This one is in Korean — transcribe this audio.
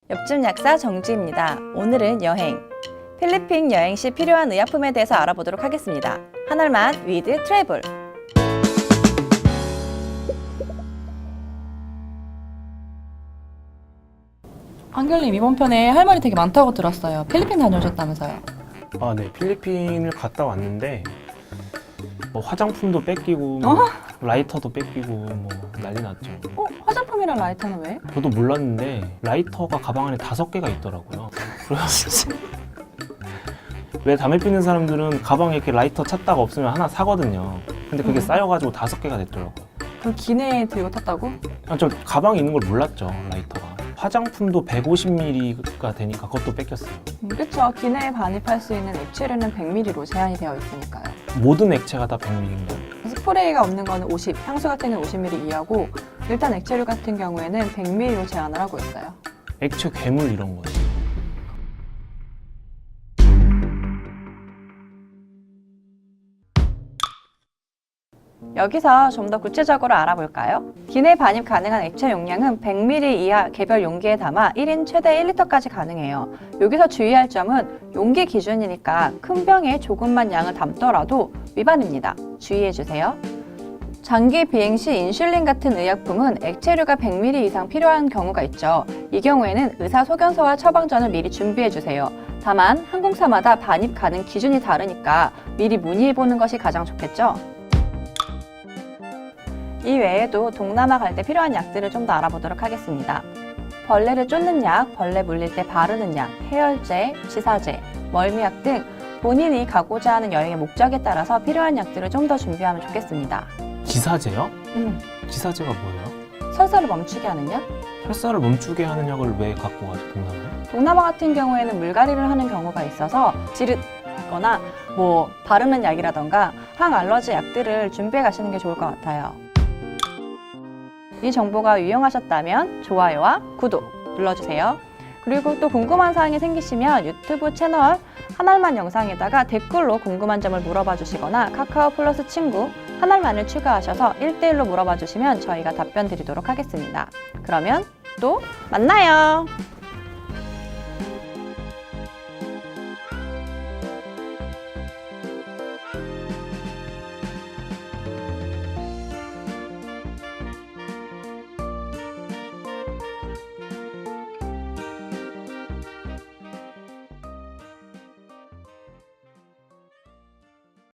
옆집 약사 정주입니다. 오늘은 여행, 필리핀 여행 시 필요한 의약품에 대해서 알아보도록 하겠습니다. 한알만 위드 트래블. 한결님, 이번 편에 할 말이 되게 많다고 들었어요. 필리핀 다녀오셨다면서요? 네. 필리핀을 갔다 왔는데 뭐 화장품도 뺏기고 라이터도 뺏기고 뭐 난리 났죠. 화장품이랑 라이터는 왜? 저도 몰랐는데 라이터가 가방 안에 5개가 있더라고요. 그래서 왜 담배 피는 사람들은 가방에 이렇게 라이터 찾다가 없으면 하나 사거든요. 근데 그게 쌓여가지고 5개가 됐더라고요. 그 기내에 들고 탔다고? 저 가방에 있는 걸 몰랐죠, 라이터가. 화장품도 150ml가 되니까 그것도 뺏겼어요. 그쵸. 기내에 반입할 수 있는 액체류는 100ml로 제한이 되어 있으니까요. 모든 액체가 다 100ml인가요? 스프레이가 없는 거는 50, 향수 같은 경우는 50ml 이하고 일단 액체류 같은 경우에는 100ml로 제한을 하고 있어요. 액체 괴물 이런 거지. 여기서 좀 더 구체적으로 알아볼까요? 기내 반입 가능한 액체 용량은 100ml 이하 개별 용기에 담아 1인 최대 1리터까지 가능해요. 여기서 주의할 점은 용기 기준이니까 큰 병에 조금만 양을 담더라도 위반입니다. 주의해주세요. 장기 비행 시 인슐린 같은 의약품은 액체류가 100ml 이상 필요한 경우가 있죠. 이 경우에는 의사 소견서와 처방전을 미리 준비해주세요. 다만 항공사마다 반입 가능 기준이 다르니까 미리 문의해보는 것이 가장 좋겠죠. 이 외에도 동남아 갈 때 필요한 약들을 좀 더 알아보도록 하겠습니다. 벌레를 쫓는 약, 벌레 물릴 때 바르는 약, 해열제, 지사제, 멀미약 등 본인이 가고자 하는 여행의 목적에 따라서 필요한 약들을 좀 더 준비하면 좋겠습니다. 지사제요? 지사제가 뭐예요? 설사를 멈추게 하는 약? 혈사를 멈추게 하는 약을 왜 갖고 가죠, 동남아에? 동남아 같은 경우에는 물갈이를 하는 경우가 있어서 지르거나 뭐 바르는 약이라던가 항알러지 약들을 준비해 가시는 게 좋을 것 같아요. 이 정보가 유용하셨다면 좋아요와 구독 눌러주세요. 그리고 또 궁금한 사항이 생기시면 유튜브 채널 한알만 영상에다가 댓글로 궁금한 점을 물어봐 주시거나 카카오 플러스 친구 한알만을 추가하셔서 1대1로 물어봐 주시면 저희가 답변 드리도록 하겠습니다. 그러면 또 만나요.